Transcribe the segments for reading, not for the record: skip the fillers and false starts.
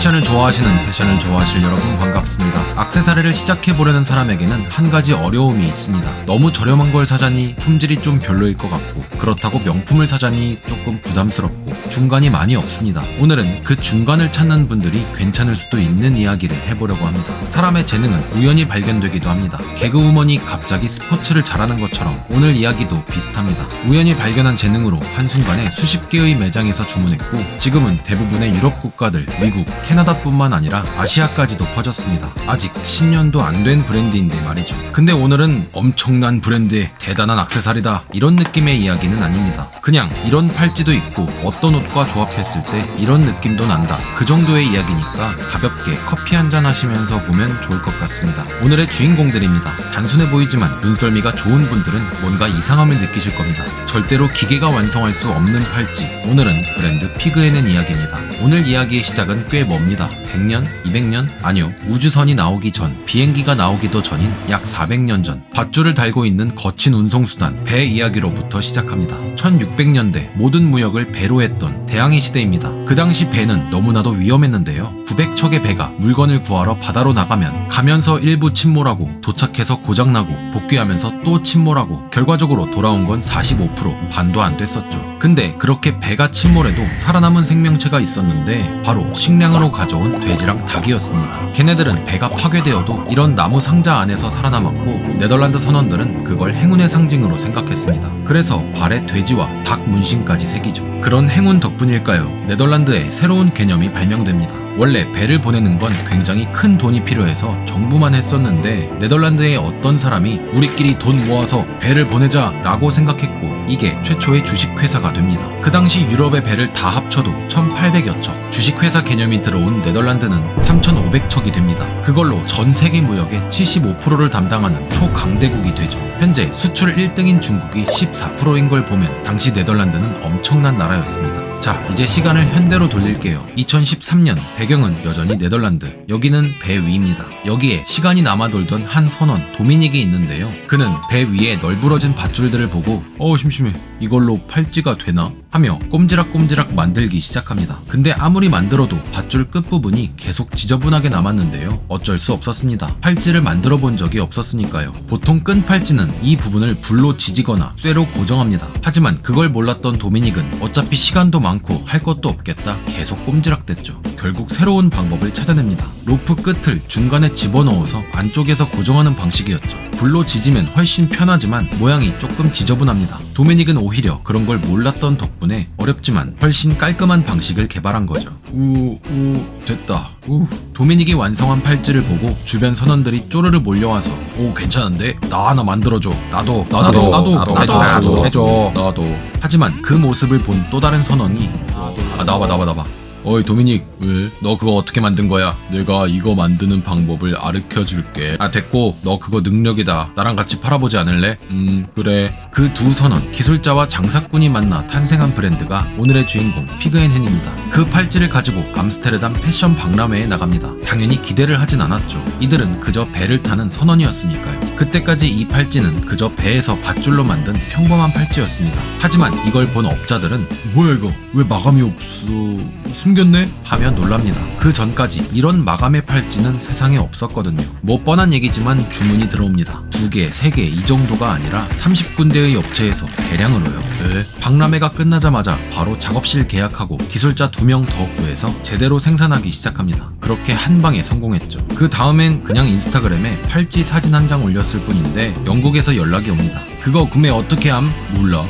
패션을 좋아하실 여러분 반갑습니다. 액세서리를 시작해보려는 사람에게는 한 가지 어려움이 있습니다. 너무 저렴한 걸 사자니 품질이 좀 별로일 것 같고, 그렇다고 명품을 사자니 조금 부담스럽고, 중간이 많이 없습니다. 오늘은 그 중간을 찾는 분들이 괜찮을 수도 있는 이야기를 해보려고 합니다. 사람의 재능은 우연히 발견되기도 합니다. 개그우먼이 갑자기 스포츠를 잘하는 것처럼 오늘 이야기도 비슷합니다. 우연히 발견한 재능으로 한순간에 수십 개의 매장에서 주문했고, 지금은 대부분의 유럽 국가들, 미국, 캐나다뿐만 아니라 아시아까지도 퍼졌습니다. 아직 10년도 안 된 브랜드인데 말이죠. 근데 오늘은 엄청난 브랜드의 대단한 액세서리다, 이런 느낌의 이야기는 아닙니다. 그냥 이런 팔찌도 있고 어떤 옷과 조합했을 때 이런 느낌도 난다, 그 정도의 이야기니까 가볍게 커피 한잔 하시면서 보면 좋을 것 같습니다. 오늘의 주인공들입니다. 단순해 보이지만 눈썰미가 좋은 분들은 뭔가 이상함을 느끼실 겁니다. 절대로 기계가 완성할 수 없는 팔찌, 오늘은 브랜드 피그앤의 이야기입니다. 오늘 이야기의 시작은 꽤 멉니다. 100년? 200년? 아니요. 우주선이 나오기 전, 비행기가 나오기도 전인 약 400년 전, 밧줄을 달고 있는 거친 운송수단, 배 이야기로부터 시작합니다. 1600년대 모든 무역을 배로 했던 대항해 시대입니다. 그 당시 배는 너무나도 위험했는데요. 900척의 배가 물건을 구하러 바다로 가면서 일부 침몰하고, 도착해서 고장나고, 복귀하면서 또 침몰하고, 결과적으로 돌아온 건 45%, 반도 안 됐었죠. 근데 그렇게 배가 침몰해도 살아남은 생명체가 있었는데 바로 식량으로 가져온 돼지랑 닭이었습니다. 걔네들은 배가 파괴되어도 이런 나무 상자 안에서 살아남았고, 네덜란드 선원들은 그걸 행운의 상징으로 생각했습니다. 그래서 발에 돼지와 닭 문신까지 새기죠. 그런 행운 덕분일까요? 네덜란드에 새로운 개념이 발명됩니다. 원래 배를 보내는 건 굉장히 큰 돈이 필요해서 정부만 했었는데, 네덜란드의 어떤 사람이 우리끼리 돈 모아서 배를 보내자 라고 생각했고, 이게 최초의 주식회사가 됩니다. 그 당시 유럽의 배를 다 합쳐도 1800여 척, 주식회사 개념이 들어온 네덜란드는 3500척이 됩니다. 그걸로 전 세계 무역의 75%를 담당하는 초강대국이 되죠. 현재 수출 1등인 중국이 14%인 걸 보면 당시 네덜란드는 엄청난 나라였습니다. 자, 이제 시간을 현대로 돌릴게요. 2013년, 배경은 여전히 네덜란드, 여기는 배 위입니다. 여기에 시간이 남아 돌던 한 선원, 도미닉이 있는데요. 그는 배 위에 널브러진 밧줄들을 보고 심심해, 이걸로 팔찌가 되나? 하며 꼼지락꼼지락 만들기 시작합니다. 근데 아무리 만들어도 밧줄 끝부분이 계속 지저분하게 남았는데요. 어쩔 수 없었습니다. 팔찌를 만들어 본 적이 없었으니까요. 보통 끈 팔찌는 이 부분을 불로 지지거나 쇠로 고정합니다. 하지만 그걸 몰랐던 도미닉은 어차피 시간도 많고 할 것도 없겠다, 계속 꼼지락댔죠. 결국 새로운 방법을 찾아냅니다. 로프 끝을 중간에 집어넣어서 안쪽에서 고정하는 방식이었죠. 불로 지지면 훨씬 편하지만 모양이 조금 지저분합니다. 도미닉은 오히려 그런 걸 몰랐던 덕분에 어렵지만 훨씬 깔끔한 방식을 개발한 거죠. 됐다. 도미닉이 완성한 팔찌를 보고 주변 선원들이 쪼르르 몰려와서 괜찮은데? 나 하나 만들어줘. 나도 해줘. 하지만 그 모습을 본 또 다른 선원이 나와봐. 어이 도미닉, 왜? 너 그거 어떻게 만든 거야? 내가 이거 만드는 방법을 가르쳐줄게. 됐고, 너 그거 능력이다. 나랑 같이 팔아보지 않을래? 그래. 그 두 선원, 기술자와 장사꾼이 만나 탄생한 브랜드가 오늘의 주인공 피그앤헨입니다. 그 팔찌를 가지고 암스테르담 패션 박람회에 나갑니다. 당연히 기대를 하진 않았죠. 이들은 그저 배를 타는 선원이었으니까요. 그때까지 이 팔찌는 그저 배에서 밧줄로 만든 평범한 팔찌였습니다. 하지만 이걸 본 업자들은 뭐야 이거? 왜 마감이 없어? 숨겼네? 하며 놀랍니다. 그 전까지 이런 마감의 팔찌는 세상에 없었거든요. 뭐 뻔한 얘기지만 주문이 들어옵니다. 2개, 3개 이 정도가 아니라 30군데의 업체에서 대량으로요. 박람회가 끝나자마자 바로 작업실 계약하고 기술자 2명 더 구해서 제대로 생산하기 시작합니다. 그렇게 한 방에 성공했죠. 그 다음엔 그냥 인스타그램에 팔찌 사진 한 장 올렸을 뿐인데 영국에서 연락이 옵니다. 그거 구매 어떻게 함? 몰라.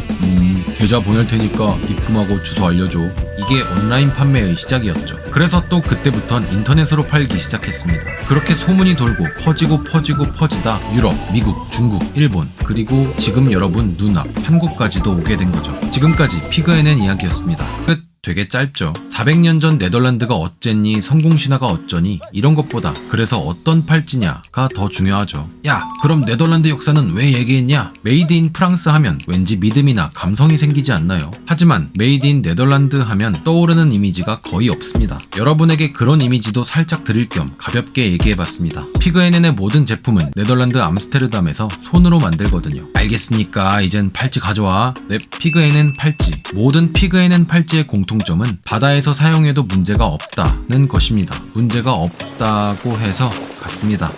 계좌 보낼 테니까 입금하고 주소 알려줘. 이게 온라인 판매의 시작이었죠. 그래서 또 그때부턴 인터넷으로 팔기 시작했습니다. 그렇게 소문이 돌고 퍼지다 유럽, 미국, 중국, 일본, 그리고 지금 여러분 눈앞 한국까지도 오게 된 거죠. 지금까지 피그앤헨 이야기였습니다. 끝. 되게 짧죠. 400년 전 네덜란드가 어쨌니, 성공신화가 어쩌니, 이런 것보다 그래서 어떤 팔찌냐가 더 중요하죠. 야, 그럼 네덜란드 역사는 왜 얘기했냐? 메이드 인 프랑스 하면 왠지 믿음이나 감성이 생기지 않나요? 하지만 메이드 인 네덜란드 하면 떠오르는 이미지가 거의 없습니다. 여러분에게 그런 이미지도 살짝 드릴 겸 가볍게 얘기해봤습니다. 피그앤헨의 모든 제품은 네덜란드 암스테르담에서 손으로 만들거든요. 알겠으니까 이젠 팔찌 가져와. 네, 피그앤헨 팔찌. 모든 피그앤헨 팔찌의 공통 공통점은 바다에서 사용해도 문제가 없다는 것입니다. 문제가 없다고 해서 같습니다.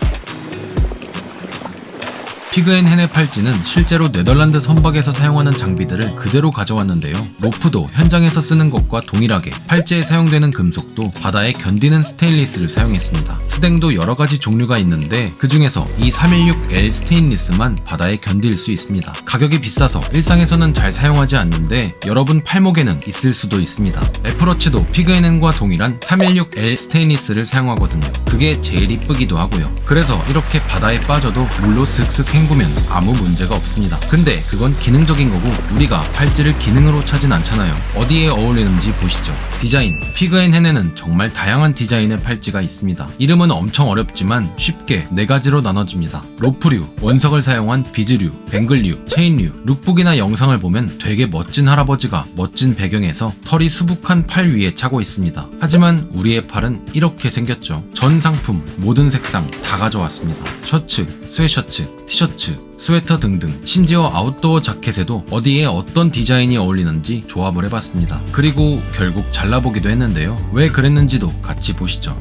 피그앤헨의 팔찌는 실제로 네덜란드 선박에서 사용하는 장비들을 그대로 가져왔는데요. 로프도 현장에서 쓰는 것과 동일하게 팔찌에 사용되는 금속도 바다에 견디는 스테인리스를 사용했습니다. 스댕도 여러가지 종류가 있는데 그 중에서 이 316L 스테인리스만 바다에 견딜 수 있습니다. 가격이 비싸서 일상에서는 잘 사용하지 않는데 여러분 팔목에는 있을 수도 있습니다. 애플워치도 피그앤헨과 동일한 316L 스테인리스를 사용하거든요. 그게 제일 이쁘기도 하고요. 그래서 이렇게 바다에 빠져도 물로 슥슥 헹구면 아무 문제가 없습니다. 근데 그건 기능적인 거고 우리가 팔찌를 기능으로 차진 않잖아요. 어디에 어울리는지 보시죠. 디자인, 피그앤헨에는 정말 다양한 디자인의 팔찌가 있습니다. 이름은 엄청 어렵지만 쉽게 4가지로 나눠집니다. 로프류, 원석을 사용한 비즈류, 뱅글류, 체인류. 룩북이나 영상을 보면 되게 멋진 할아버지가 멋진 배경에서 털이 수북한 팔 위에 차고 있습니다. 하지만 우리의 팔은 이렇게 생겼죠. 전 상품, 모든 색상 다 가져왔습니다. 셔츠, 스웨셔츠, 티셔츠, 스웨터 등등, 심지어 아웃도어 자켓에도 어디에 어떤 디자인이 어울리는지 조합을 해봤습니다. 그리고 결국 잘라보기도 했는데요. 왜 그랬는지도 같이 보시죠.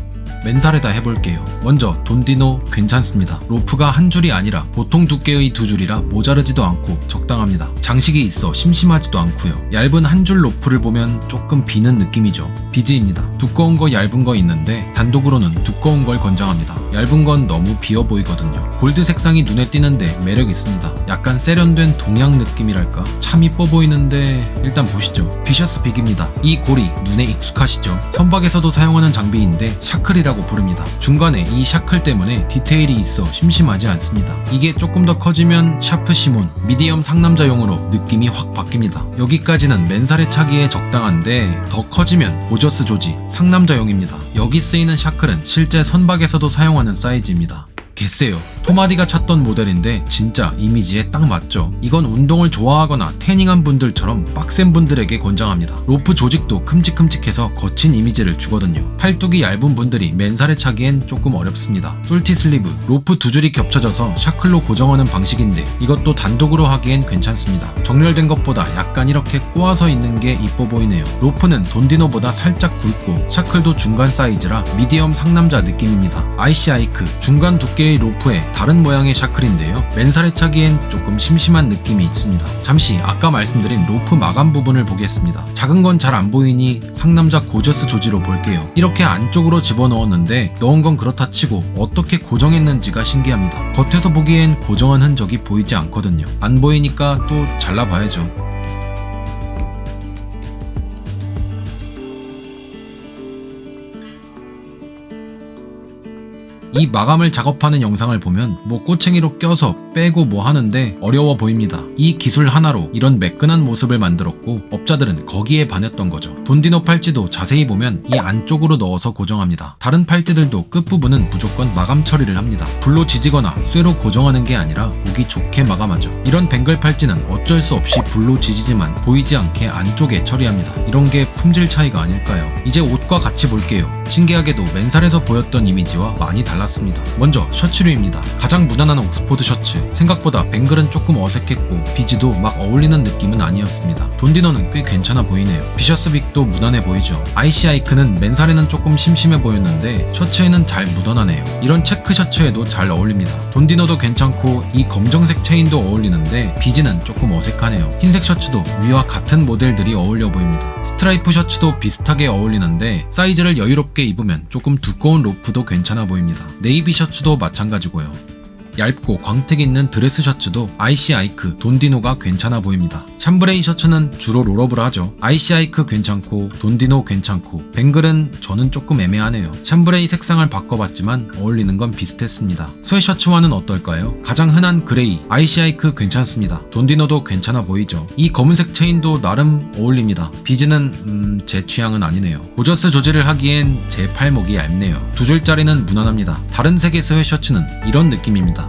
맨살에다 해볼게요. 먼저 돈디노 괜찮습니다. 로프가 한 줄이 아니라 보통 두께의 2줄이라 모자르지도 않고 적당합니다. 장식이 있어 심심하지도 않고요. 얇은 한 줄 로프를 보면 조금 비는 느낌이죠. 비즈입니다. 두꺼운 거 얇은 거 있는데 단독으로는 두꺼운 걸 권장합니다. 얇은 건 너무 비어 보이거든요. 골드 색상이 눈에 띄는데 매력 있습니다. 약간 세련된 동양 느낌이랄까? 참 이뻐 보이는데 일단 보시죠. 비셔스 빅입니다. 이 고리 눈에 익숙하시죠? 선박에서도 사용하는 장비인데 샤클이라고 부릅니다. 중간에 이 샤클 때문에 디테일이 있어 심심하지 않습니다. 이게 조금 더 커지면 샤프 시몬, 미디엄 상남자용으로 느낌이 확 바뀝니다. 여기까지는 맨살에 차기에 적당한데 더 커지면 보저스 조지, 상남자용입니다. 여기 쓰이는 샤클은 실제 선박에서도 사용하는 사이즈입니다. 개쎄요. 토마디가 찾던 모델인데 진짜 이미지에 딱 맞죠. 이건 운동을 좋아하거나 태닝한 분들처럼 빡센 분들에게 권장합니다. 로프 조직도 큼직큼직해서 거친 이미지를 주거든요. 팔뚝이 얇은 분들이 맨살에 차기엔 조금 어렵습니다. 솔티 슬리브, 로프 2줄이 겹쳐져서 샤클로 고정하는 방식인데 이것도 단독으로 하기엔 괜찮습니다. 정렬된 것보다 약간 이렇게 꼬아서 있는 게 이뻐 보이네요. 로프는 돈디노보다 살짝 굵고 샤클도 중간 사이즈라 미디엄 상남자 느낌입니다. IC 아이크, 중간 두께의 로프에 다른 모양의 샤클인데요. 맨살에 차기엔 조금 심심한 느낌이 있습니다. 잠시 아까 말씀드린 로프 마감 부분을 보겠습니다. 작은 건 잘 안 보이니 상남자 고저스 조지로 볼게요. 이렇게 안쪽으로 집어넣었는데 넣은 건 그렇다 치고 어떻게 고정했는지가 신기합니다. 겉에서 보기엔 고정한 흔적이 보이지 않거든요. 안 보이니까 또 잘라봐야죠. 이 마감을 작업하는 영상을 보면 뭐 꼬챙이로 껴서 빼고 뭐 하는데 어려워 보입니다. 이 기술 하나로 이런 매끈한 모습을 만들었고 업자들은 거기에 반했던 거죠. 돈디노 팔찌도 자세히 보면 이 안쪽으로 넣어서 고정합니다. 다른 팔찌들도 끝부분은 무조건 마감 처리를 합니다. 불로 지지거나 쇠로 고정하는 게 아니라 보기 좋게 마감하죠. 이런 뱅글 팔찌는 어쩔 수 없이 불로 지지지만 보이지 않게 안쪽에 처리합니다. 이런 게 품질 차이가 아닐까요? 이제 옷과 같이 볼게요. 신기하게도 맨살에서 보였던 이미지와 많이 달랐습니다. 먼저 셔츠류입니다. 가장 무난한 옥스포드 셔츠. 생각보다 뱅글은 조금 어색했고 비즈도 막 어울리는 느낌은 아니었습니다. 돈디노는 꽤 괜찮아 보이네요. 비셔스빅도 무난해 보이죠. IC 아이크는 맨살에는 조금 심심해 보였는데 셔츠에는 잘 묻어나네요. 이런 체크 셔츠에도 잘 어울립니다. 돈디노도 괜찮고 이 검정색 체인도 어울리는데 비즈는 조금 어색하네요. 흰색 셔츠도 위와 같은 모델들이 어울려 보입니다. 스트라이프 셔츠도 비슷하게 어울리는데 사이즈를 여유롭게 입으면 조금 두꺼운 로프도 괜찮아 보입니다. 네이비 셔츠도 마찬가지고요. 얇고 광택 있는 드레스 셔츠도 IC 아이크, 돈디노가 괜찮아 보입니다. 샴브레이 셔츠는 주로 롤업을 하죠. IC 아이크 괜찮고 돈디노 괜찮고 뱅글은 저는 조금 애매하네요. 샴브레이 색상을 바꿔봤지만 어울리는 건 비슷했습니다. 스웨셔츠와는 어떨까요? 가장 흔한 그레이, IC 아이크 괜찮습니다. 돈디노도 괜찮아 보이죠. 이 검은색 체인도 나름 어울립니다. 비즈는 제 취향은 아니네요. 고저스 조지를 하기엔 제 팔목이 얇네요. 2줄짜리는 무난합니다. 다른 색의 스웨셔츠는 이런 느낌입니다.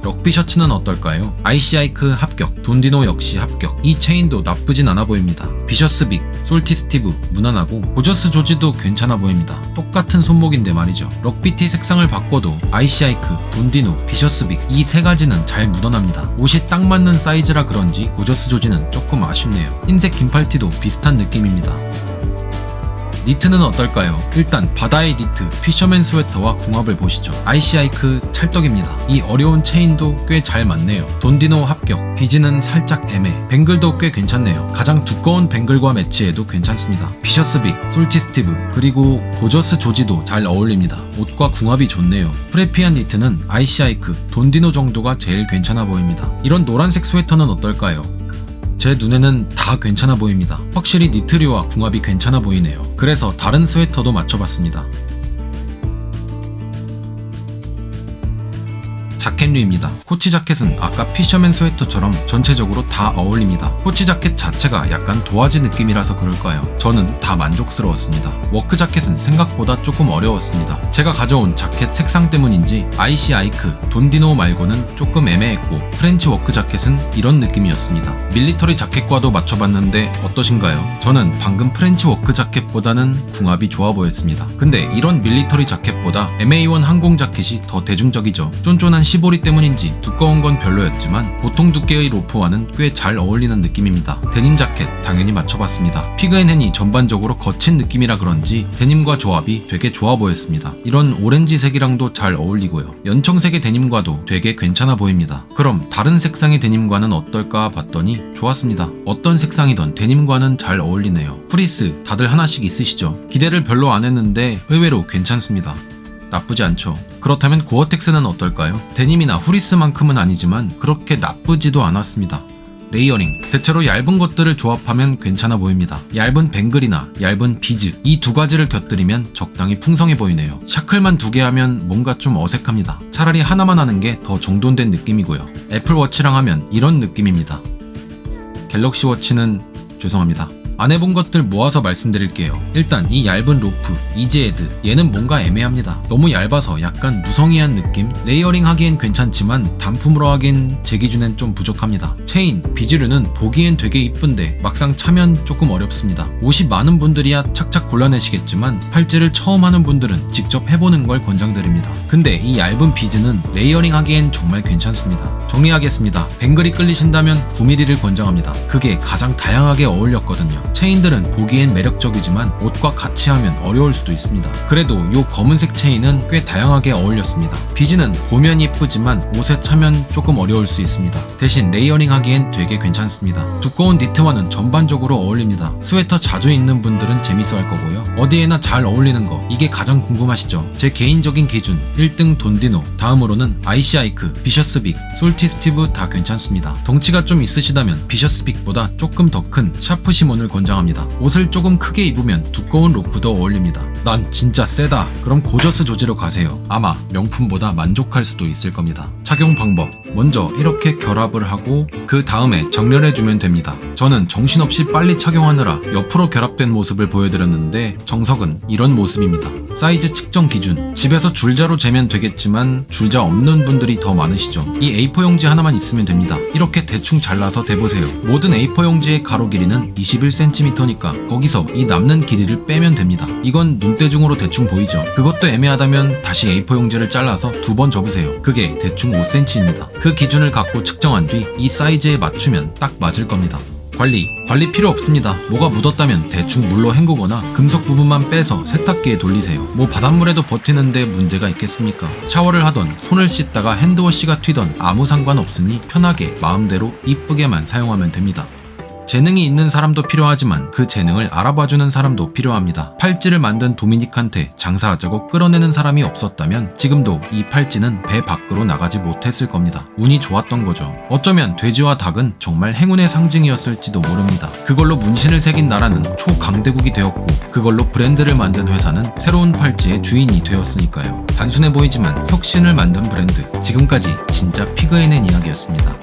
럭비 셔츠는 어떨까요? IC아이크 합격, 돈디노 역시 합격. 이 체인도 나쁘진 않아 보입니다. 비셔스 빅, 솔티 스티브 무난하고 고저스 조지도 괜찮아 보입니다. 똑같은 손목인데 말이죠. 럭비티 색상을 바꿔도 IC아이크, 돈디노, 비셔스 빅 이 세 가지는 잘 묻어납니다. 옷이 딱 맞는 사이즈라 그런지 고저스 조지는 조금 아쉽네요. 흰색 긴팔티도 비슷한 느낌입니다. 니트는 어떨까요? 일단 바다의 니트, 피셔맨 스웨터와 궁합을 보시죠. IC아이크 찰떡입니다. 이 어려운 체인도 꽤 잘 맞네요. 돈디노 합격, 비즈는 살짝 애매, 뱅글도 꽤 괜찮네요. 가장 두꺼운 뱅글과 매치해도 괜찮습니다. 비셔스 빅, 솔티 스티브, 그리고 고저스 조지도 잘 어울립니다. 옷과 궁합이 좋네요. 프레피한 니트는 IC아이크, 돈디노 정도가 제일 괜찮아 보입니다. 이런 노란색 스웨터는 어떨까요? 제 눈에는 다 괜찮아 보입니다. 확실히 니트류와 궁합이 괜찮아 보이네요. 그래서 다른 스웨터도 맞춰봤습니다. 자켓류입니다. 코치 자켓은 아까 피셔맨 스웨터처럼 전체적으로 다 어울립니다. 코치 자켓 자체가 약간 도화지 느낌이라서 그럴까요? 저는 다 만족스러웠습니다. 워크 자켓은 생각보다 조금 어려웠습니다. 제가 가져온 자켓 색상 때문인지 IC아이크, 돈디노 말고는 조금 애매했고 프렌치 워크 자켓은 이런 느낌이었습니다. 밀리터리 자켓과도 맞춰봤는데 어떠신가요? 저는 방금 프렌치 워크 자켓보다는 궁합이 좋아 보였습니다. 근데 이런 밀리터리 자켓보다 MA1 항공 자켓이 더 대중적이죠. 쫀쫀한 시보리 때문인지 두꺼운 건 별로였지만 보통 두께의 로프와는 꽤 잘 어울리는 느낌입니다. 데님 자켓 당연히 맞춰봤습니다. 피그앤헨이 전반적으로 거친 느낌이라 그런지 데님과 조합이 되게 좋아 보였습니다. 이런 오렌지색이랑도 잘 어울리고요. 연청색의 데님과도 되게 괜찮아 보입니다. 그럼 다른 색상의 데님과는 어떨까 봤더니 좋았습니다. 어떤 색상이던 데님과는 잘 어울리네요. 프리스 다들 하나씩 있으시죠? 기대를 별로 안 했는데 의외로 괜찮습니다. 나쁘지 않죠. 그렇다면 고어텍스는 어떨까요? 데님이나 후리스만큼은 아니지만 그렇게 나쁘지도 않았습니다. 레이어링, 대체로 얇은 것들을 조합하면 괜찮아 보입니다. 얇은 뱅글이나 얇은 비즈, 이 두 가지를 곁들이면 적당히 풍성해 보이네요. 샤클만 2개 하면 뭔가 좀 어색합니다. 차라리 하나만 하는 게 더 정돈된 느낌이고요. 애플워치랑 하면 이런 느낌입니다. 갤럭시 워치는 죄송합니다. 안 해본 것들 모아서 말씀드릴게요. 일단 이 얇은 로프, 이지헤드 얘는 뭔가 애매합니다. 너무 얇아서 약간 무성의한 느낌? 레이어링 하기엔 괜찮지만 단품으로 하기엔 제 기준엔 좀 부족합니다. 체인, 비즈류는 보기엔 되게 이쁜데 막상 차면 조금 어렵습니다. 옷이 많은 분들이야 착착 골라내시겠지만 팔찌를 처음 하는 분들은 직접 해보는 걸 권장드립니다. 근데 이 얇은 비즈는 레이어링 하기엔 정말 괜찮습니다. 정리하겠습니다. 뱅글이 끌리신다면 9mm를 권장합니다. 그게 가장 다양하게 어울렸거든요. 체인들은 보기엔 매력적이지만 옷과 같이 하면 어려울 수도 있습니다. 그래도 요 검은색 체인은 꽤 다양하게 어울렸습니다. 비즈는 보면 이쁘지만 옷에 차면 조금 어려울 수 있습니다. 대신 레이어링 하기엔 되게 괜찮습니다. 두꺼운 니트와는 전반적으로 어울립니다. 스웨터 자주 입는 분들은 재밌어 할 거고요. 어디에나 잘 어울리는 거, 이게 가장 궁금하시죠? 제 개인적인 기준 1등 돈디노, 다음으로는 IC아이크, 비셔스 빅, 솔티 스티브 다 괜찮습니다. 덩치가 좀 있으시다면 비셔스 빅보다 조금 더 큰 샤프 시몬을 권장합니다. 옷을 조금 크게 입으면 두꺼운 로프도 어울립니다. 난 진짜 세다. 그럼 고저스 조지로 가세요. 아마 명품보다 만족할 수도 있을 겁니다. 착용 방법. 먼저 이렇게 결합을 하고 그 다음에 정렬해주면 됩니다. 저는 정신없이 빨리 착용하느라 옆으로 결합된 모습을 보여드렸는데 정석은 이런 모습입니다. 사이즈 측정 기준. 집에서 줄자로 재면 되겠지만 줄자 없는 분들이 더 많으시죠. 이 A4 용지 하나만 있으면 됩니다. 이렇게 대충 잘라서 대보세요. 모든 A4 용지의 가로 길이는 21cm니까 거기서 이 남는 길이를 빼면 됩니다. 이건 눈대중으로 대충 보이죠. 그것도 애매하다면 다시 A4 용지를 잘라서 2번 접으세요. 그게 대충 5cm입니다. 그 기준을 갖고 측정한 뒤 이 사이즈에 맞추면 딱 맞을 겁니다. 관리 필요 없습니다. 뭐가 묻었다면 대충 물로 헹구거나 금속 부분만 빼서 세탁기에 돌리세요. 뭐 바닷물에도 버티는데 문제가 있겠습니까? 샤워를 하던 손을 씻다가 핸드워시가 튀던 아무 상관없으니 편하게 마음대로 이쁘게만 사용하면 됩니다. 재능이 있는 사람도 필요하지만 그 재능을 알아봐주는 사람도 필요합니다. 팔찌를 만든 도미닉한테 장사하자고 끌어내는 사람이 없었다면 지금도 이 팔찌는 배 밖으로 나가지 못했을 겁니다. 운이 좋았던 거죠. 어쩌면 돼지와 닭은 정말 행운의 상징이었을지도 모릅니다. 그걸로 문신을 새긴 나라는 초강대국이 되었고 그걸로 브랜드를 만든 회사는 새로운 팔찌의 주인이 되었으니까요. 단순해 보이지만 혁신을 만든 브랜드. 지금까지 진짜 피그앤헨 이야기였습니다.